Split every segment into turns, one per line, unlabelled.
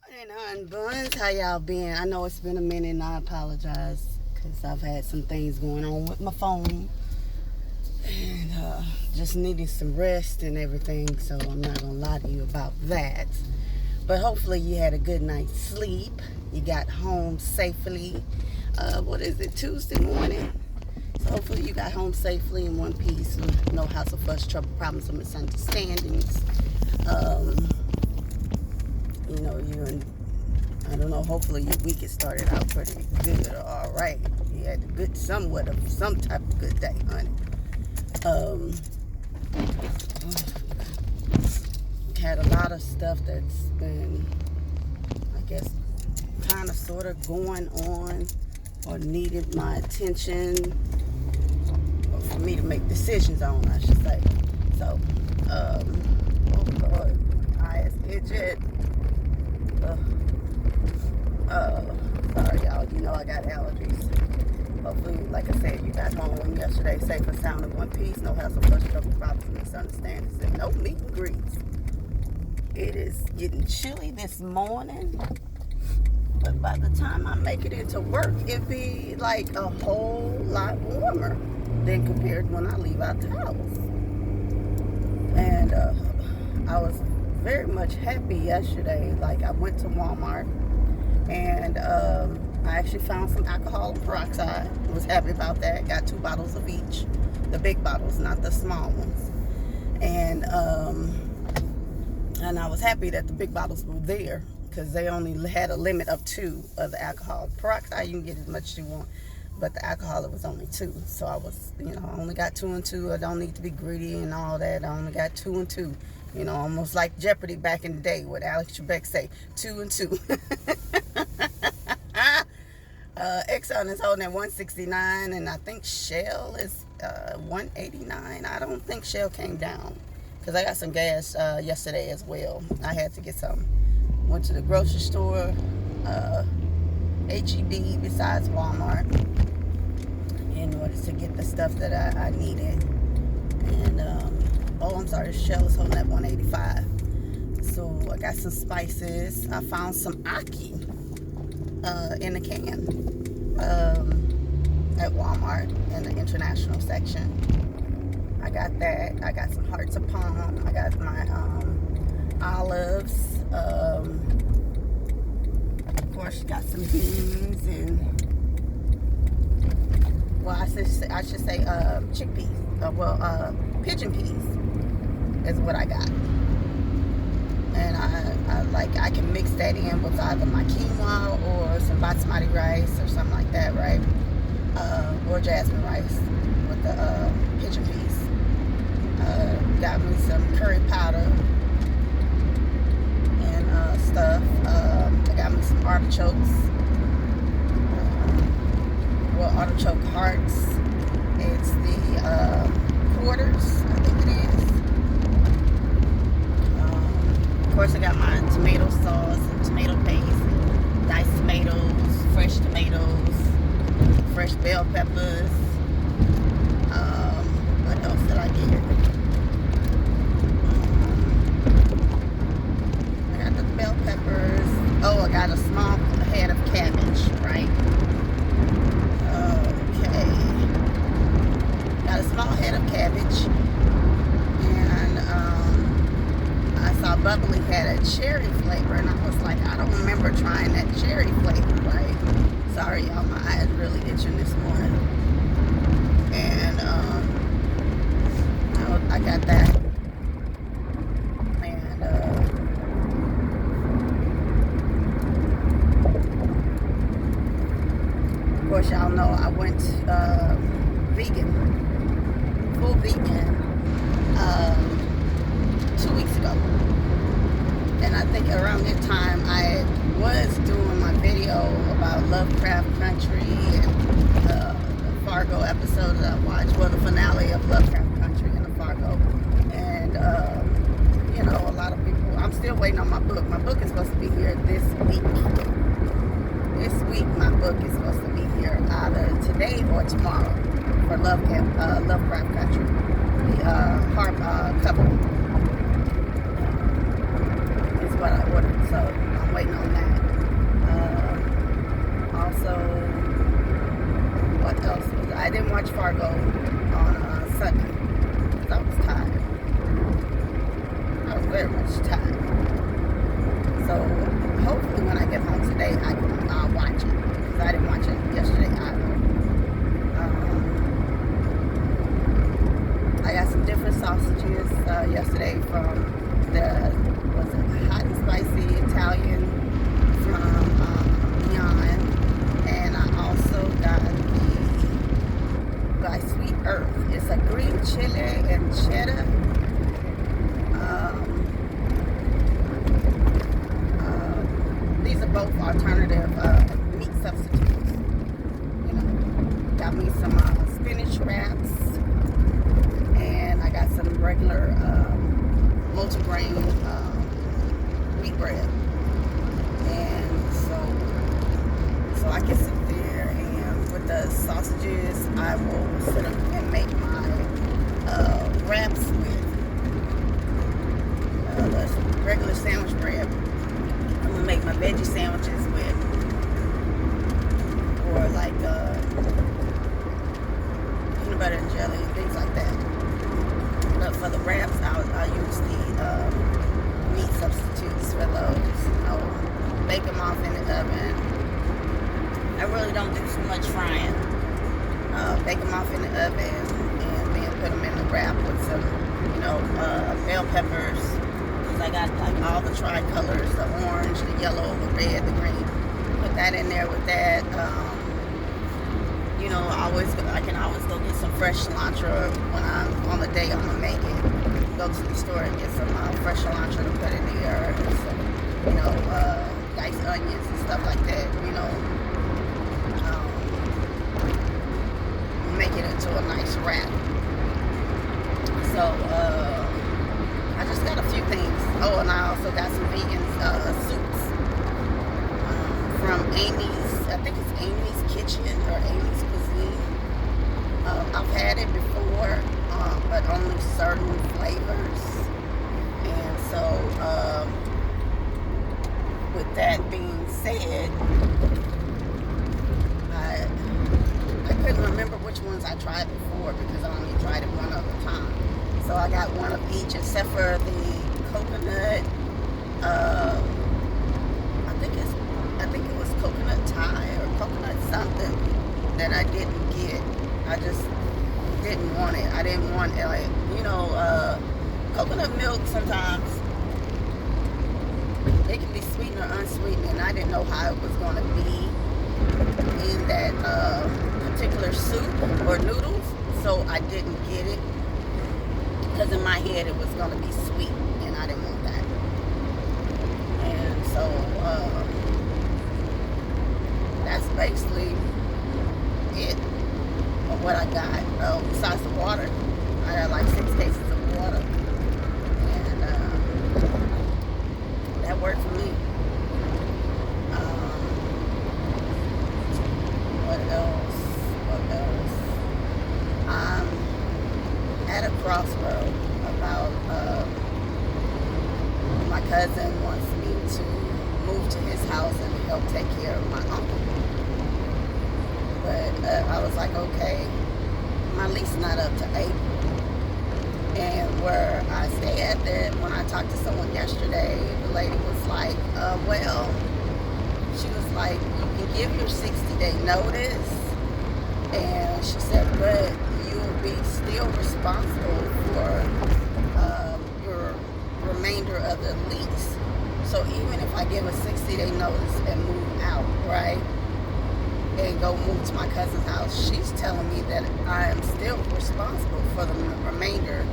Morning, buns. How y'all been? I know it's been a minute and I apologize because I've had some things going on with my phone and just needed some rest and everything, so I'm not going to lie to you about that. But hopefully you had a good night's sleep. You got home safely. What is it, Tuesday morning? So hopefully you got home safely in one piece with no hassle, fuss, trouble, problems, or misunderstandings. You and I don't know, hopefully your week has started out pretty good or all right. You had a good, somewhat of some type of good day, honey. Had a lot of stuff that's been, I guess, kind of sort of going on or needed my attention, or for me to make decisions on, I should say. So, oh Lord, my eyes itching. Sorry y'all, you know I got allergies. Hopefully, like I said, you got home yesterday safe and sound in one piece, no hassle, fuss, trouble, problems, misunderstandings, and no meet and greets. It is getting chilly this morning, but by the time I make it into work, it'd be like a whole lot warmer than compared to when I leave out the house. And I was very much happy yesterday. Like, I went to Walmart and I actually found some alcohol peroxide. Was happy about that. Got 2 bottles of each, the big bottles, not the small ones. And I was happy that the big bottles were there because they only had a limit of 2 of the alcohol peroxide. You can get as much as you want, but the alcohol, it was only 2. So I was, I only got 2 and 2. I don't need to be greedy and all that. I only got 2 and 2. Almost like Jeopardy back in the day, what Alex Trebek say, 2 and 2. Exxon is holding at 169, and I think Shell is 189. I don't think Shell came down because I got some gas yesterday as well. I had to get some. Went to the grocery store, HEB besides Walmart, in order to get the stuff that I needed. And I'm sorry, Shell is holding at 185. So I got some spices. I found some Aki in a can at Walmart in the international section. I got that. I got some hearts of palm. I got my olives. Of course, got some beans and, well, I should say chickpeas. Pigeon peas is what I got. And I can mix that in with either my quinoa or some basmati rice or something like that, right? Or jasmine rice with the pigeon peas. Got me some curry powder and stuff. I got me some artichokes. Artichoke hearts. It's the quarters, I think it is. Of course, I got my tomato sauce and tomato paste, diced tomatoes, fresh bell peppers. What else did I get? I got the bell peppers. Oh, I got a small head of cabbage, right? Okay. Got a small head of cabbage. And I saw Bubbly had a cherry flavor, and I was like, I don't remember trying that cherry flavor, right? Sorry, y'all, my eyes really itching this morning. And I got that. And of course, y'all know I went vegan, full vegan, 2 weeks ago. And I think around that time I was doing my video about Lovecraft Country and the Fargo episode that I watched, well, the finale of Lovecraft Country and the Fargo. And a lot of people, I'm still waiting on my book. My book is supposed to be here this week. This week my book is supposed to be here either today or tomorrow for Lovecraft Country, the hardcover. Is what I ordered, so I'm waiting on So hopefully when I get home today, I'll watch it, because I didn't watch it yesterday either. I got some different sausages yesterday from the hot and spicy Italian from Beyond, and I also got the by Sweet Earth. It's a green chili and cheddar. These are both alternative meat substitutes. You know, got me some spinach wraps, and I got some regular multigrain wheat bread. And so I can sit there, and with the sausages, I will sit up and make my wraps with the regular sandwich bread. I'm gonna make my veggie sandwiches with, or like peanut butter and jelly and things like that. But for the wraps, I'll use the meat substitutes for those. I'll bake them off in the oven. I really don't do too much frying. Bake them off in the oven, and then put them in the wrap with some, bell peppers. I got like all the tri-colors, the orange, the yellow, the red, the green. Put that in there with that. I can always go get some fresh cilantro when I'm on the day I'm gonna make it. Go to the store and get some fresh cilantro to put in there, and some, diced onions and stuff like that. Make it into a nice wrap. So I just got a few things. Oh, and I also got some vegan soups from Amy's. I think it's Amy's Kitchen or Amy's Cuisine. I've had it before, but only certain flavors. And so, with that being said, I couldn't remember which ones I tried before, because I only tried it one other time. So I got one of each, except for the coconut. I think it was coconut Thai or coconut something that I didn't get. I just didn't want it. I didn't want it, coconut milk sometimes. It can be sweetened or unsweetened, and I didn't know how it was going to be in that particular soup or noodles, so I didn't get it. Because in my head it was going to be sweet, and I didn't want that. And so that's basically it of what I got. Besides the water, I got like 6 cases of water, and that worked for me. What else? I'm at a crossroad about my cousin wants me to move to his house and help take care of my uncle. But I was like, okay, my lease is not up to April. And where I stay at, when I talked to someone yesterday, the lady was like, she was like, you can give your 60-day notice. And she said, but you'll be still responsible for your remainder of the lease. So even if I give a 60-day notice and move out, right, and go move to my cousin's house, she's telling me that I am still responsible for the remainder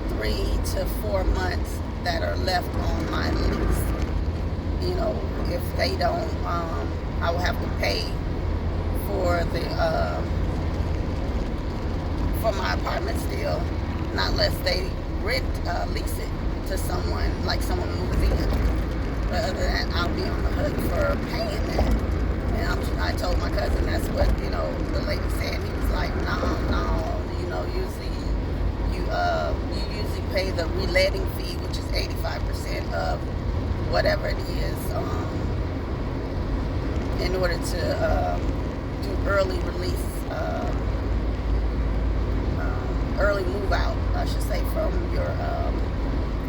3 to 4 months that are left on my lease. If they don't, I will have to pay for for my apartment still, not unless they lease it to someone, like someone moves in. But other than that, I'll be on the hook for paying that. And I told my cousin that's what the lady said. He was like, no, usually you usually pay the reletting fee, which is 85% of whatever it is, in order to do early release, early move out, I should say, from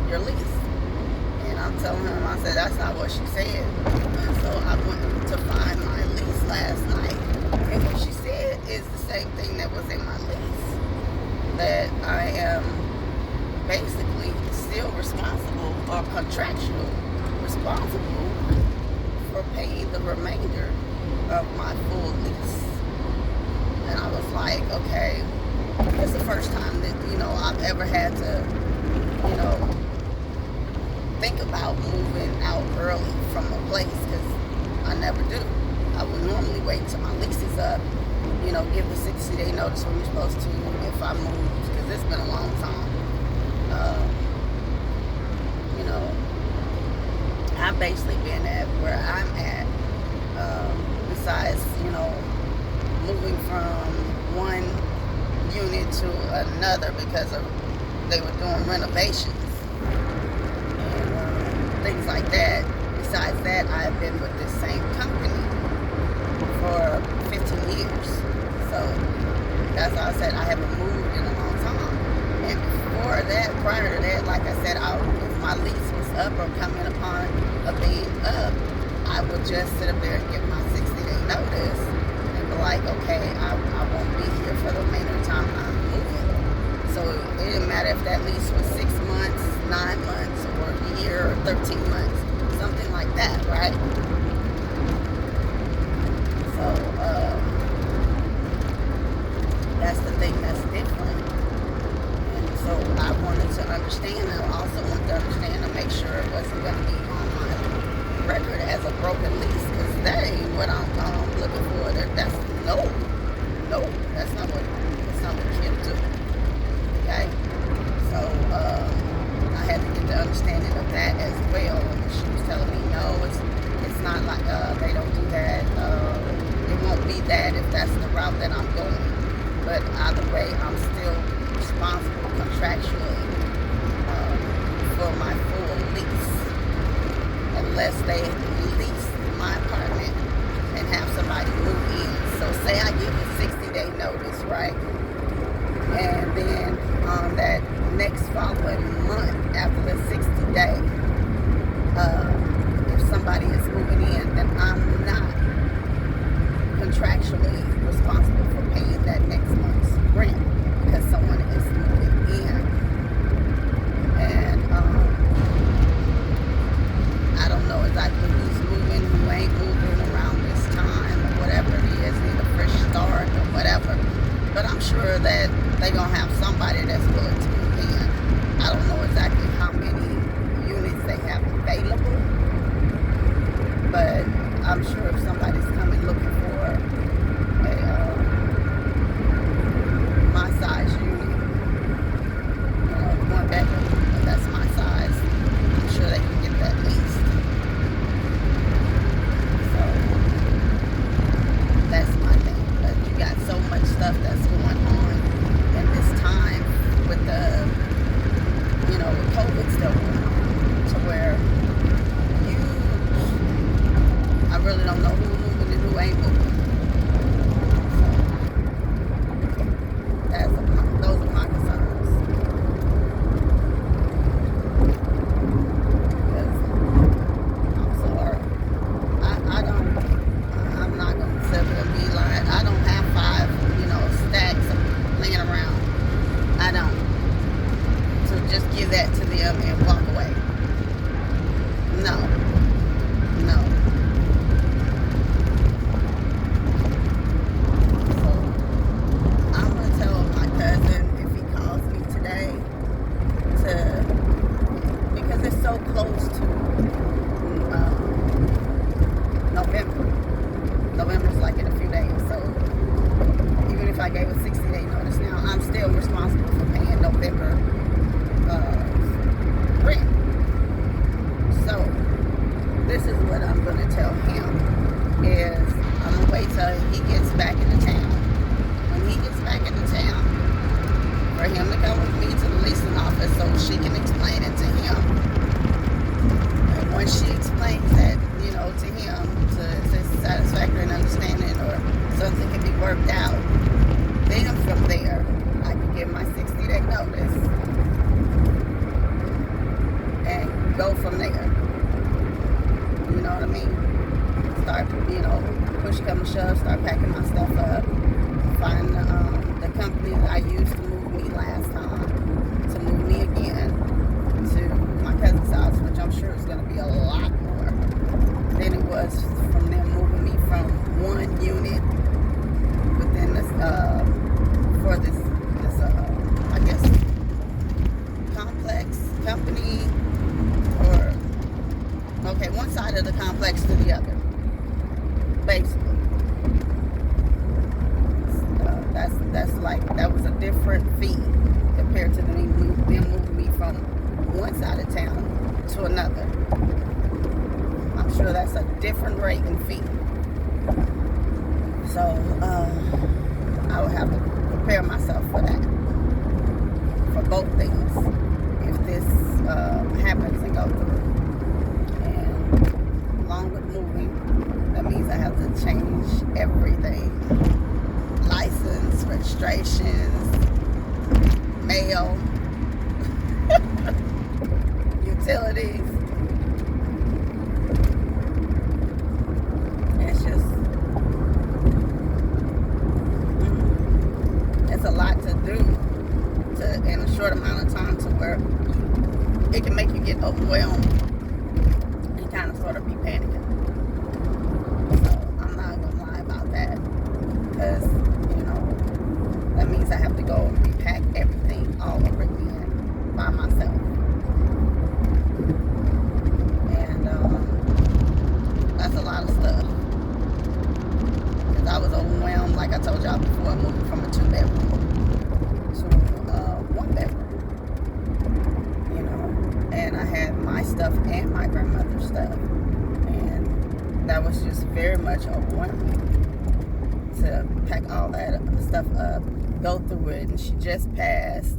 your lease. told him, I said, that's not what she said. And so I went to find my lease last night. And what she said is the same thing that was in my lease. That I am basically still responsible or contractual responsible for paying the remainder of my full lease. And I was like, okay, it's the first time that, I've ever had to, think about moving out early from a place, because I never do. I would normally wait till my lease is up, give the 60-day notice when you're supposed to if I move, because it's been a long time. I've basically been at where I'm at, besides, moving from one unit to another because they were doing renovations and things like that. Besides that, I've been with this same company for 15 years. So that's why I said I haven't moved in a long time. And before that, prior to that, like I said, if my lease was up or coming upon a being up, I would just sit up there and give my 60-day notice and be like, okay, I won't be here for the remainder of the time I'm moving. So it didn't matter if that lease was 6 months, 9 months, or a year, or 13 months, something like that, right? So that's the thing that's different. And so I wanted to understand. I also wanted to understand and make sure it wasn't going to be on my record as a broken lease, because that ain't what I'm looking for. That's not what kids do. Okay, so I had to get the understanding of that as well. And she was telling me, no, it's not like they don't do that. It won't be that if that's the route that I'm going. But either way, I'm still responsible contractually for my full lease, unless they lease my apartment and have somebody move in. So say I give a 60-day notice, right? And then on that next following month after the 60 day, if somebody is moving in, then I'm not contractually responsible for paying that next month's rent, because someone is moving in. And I don't know exactly who's moving, who ain't moving around this time, or whatever it is, need a fresh start or whatever. But I'm sure that they're going to have somebody that's willing to move in. I don't know exactly how many units they have available, but I'm sure if somebody's coming looking for a my size unit, 1 bedroom, that's my size, I'm sure they can get that leased. So that's my thing. But you got so much stuff that's going on in this time with the, with COVID still going on, to where I really don't know who's moving and who ain't moving. So those are my concerns. Because I'm sorry. I'm not going to sit there and be lying. I don't have 5, stacks laying around. I don't. So just give that to them and walk away. No. So I'm going to tell my cousin if he calls me today because it's so close to November. November's like in a few days. So even if I gave a 60-day notice now, I'm still responsible for paying November rent. So this is what I'm going to tell him is I'm going to wait till he gets back into town. When he gets back into town, for him to come with me to the leasing office so she can explain it to him. And once she explains that, to him, to his satisfactory and understanding, or something can be worked out, then from there, I can give my 60-day notice and go from there. what I mean? Start, push come to shove, start packing my stuff up. Find the company that I used to move me last time to move me again to my cousin's house, which I'm sure is going to be a lot more than it was from them moving me from one unit within this, for this I guess, complex company, or, okay, one side of the complex to the other, basically. That was a different fee compared to them moving me from one side of town to another. I'm sure that's a different rate and fee. So I would have to prepare myself for that, for both things, if this happens and goes through. And along with moving, that means I have to change everything. License, registrations, mail, utilities. It's a lot to do in a short amount of time, to where it can make you get overwhelmed and kind of sort of be panicking. So I'm not gonna lie about that, because that means I have to go and repack everything all over again by myself. And that's a lot of stuff. Because I was overwhelmed, like I told y'all before, moving from a 2-bedroom to 1-bedroom. And I had my stuff and my grandmother's stuff. And that was just very much overwhelming to pack all that stuff up, go through it, and she just passed,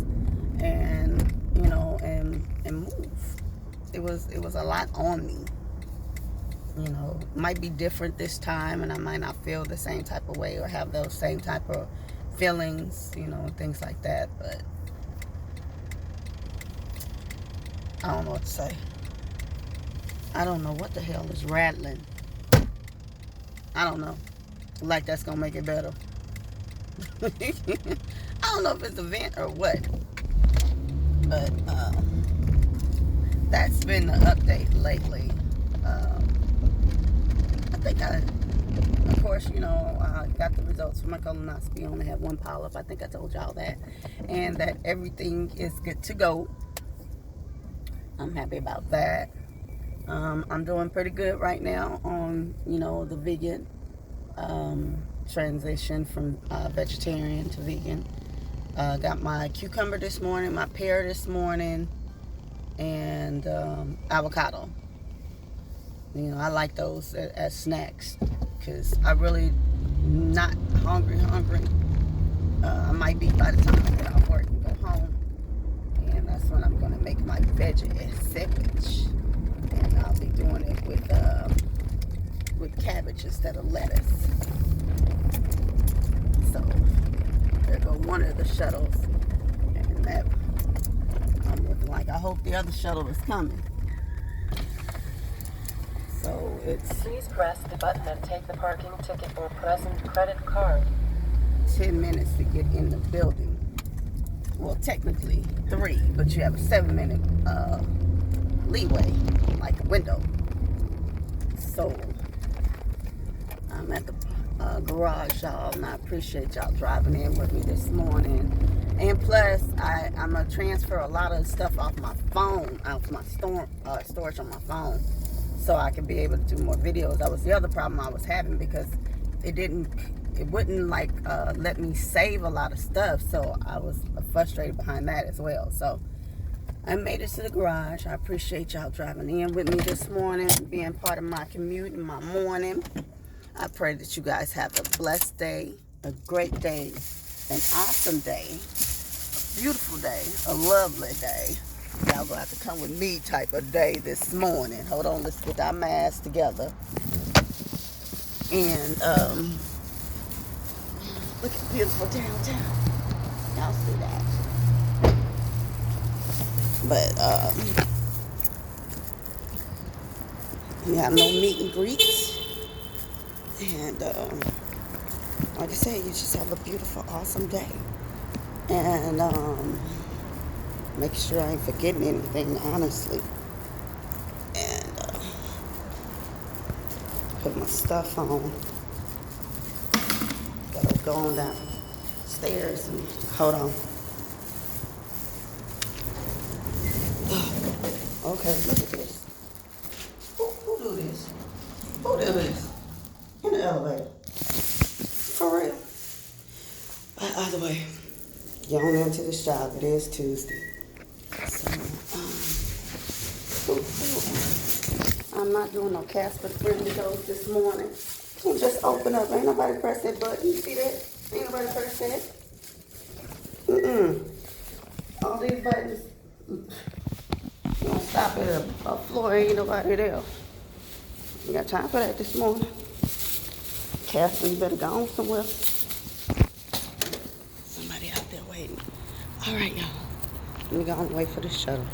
and and move. It was a lot on me. Might be different this time, and I might not feel the same type of way or have those same type of feelings, things like that. But I don't know what to say. I don't know what the hell is rattling. I don't know. Like that's gonna make it better. I don't know if it's a vent or what, but that's been the update lately. I think of course, I got the results for my colonoscopy. I only had one polyp. I think I told y'all that, and that everything is good to go. I'm happy about that. I'm doing pretty good right now on the vegan transition from vegetarian to vegan. Got my cucumber this morning, my pear this morning, and avocado. I like those as snacks, because I really not hungry. I might be by the time I get off work and go home, and that's when I'm gonna make my veggie sandwich, and I'll be doing it with cabbage instead of lettuce. So there go one of the shuttles, and that I'm looking like, I hope the other shuttle is coming. So it's,
please press the button and take the parking ticket or present credit card.
10 minutes to get in the building. Well, technically 3, but you have a 7-minute leeway, like a window. So I'm at the garage, y'all, and I appreciate y'all driving in with me this morning. And plus, I'm gonna transfer a lot of stuff off my phone, off my storage on my phone, so I can be able to do more videos. That was the other problem I was having, because it wouldn't let me save a lot of stuff, so I was frustrated behind that as well. So I made it to the garage. I appreciate y'all driving in with me this morning, being part of my commute in my morning. I pray that you guys have a blessed day, a great day, an awesome day, a beautiful day, a lovely day. Y'all gonna have to come with me type of day this morning. Hold on, let's get our masks together. And look at beautiful downtown. Y'all see that? But We have no meet and greets. And like I said, you just have a beautiful, awesome day. And make sure I ain't forgetting anything, honestly. And put my stuff on. Gotta go on downstairs and hold on. Okay, look at this. Who do this? Who do this? In the elevator. For real. Either way, get on into this job. It is Tuesday. So, I'm not doing no Casper friendly dose this morning. Can't just open up. Ain't nobody press that button. You see that? Ain't nobody press that. All these buttons. You don't stop at a floor. Ain't nobody there. You got time for that this morning. Casper, you better go on somewhere. Somebody out there waiting. All right, y'all. Let me go on and wait for the shuttle.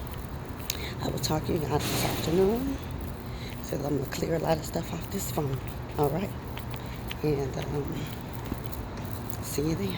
I will talk to you guys this afternoon. Because I'm going to clear a lot of stuff off this phone. All right? And see you then.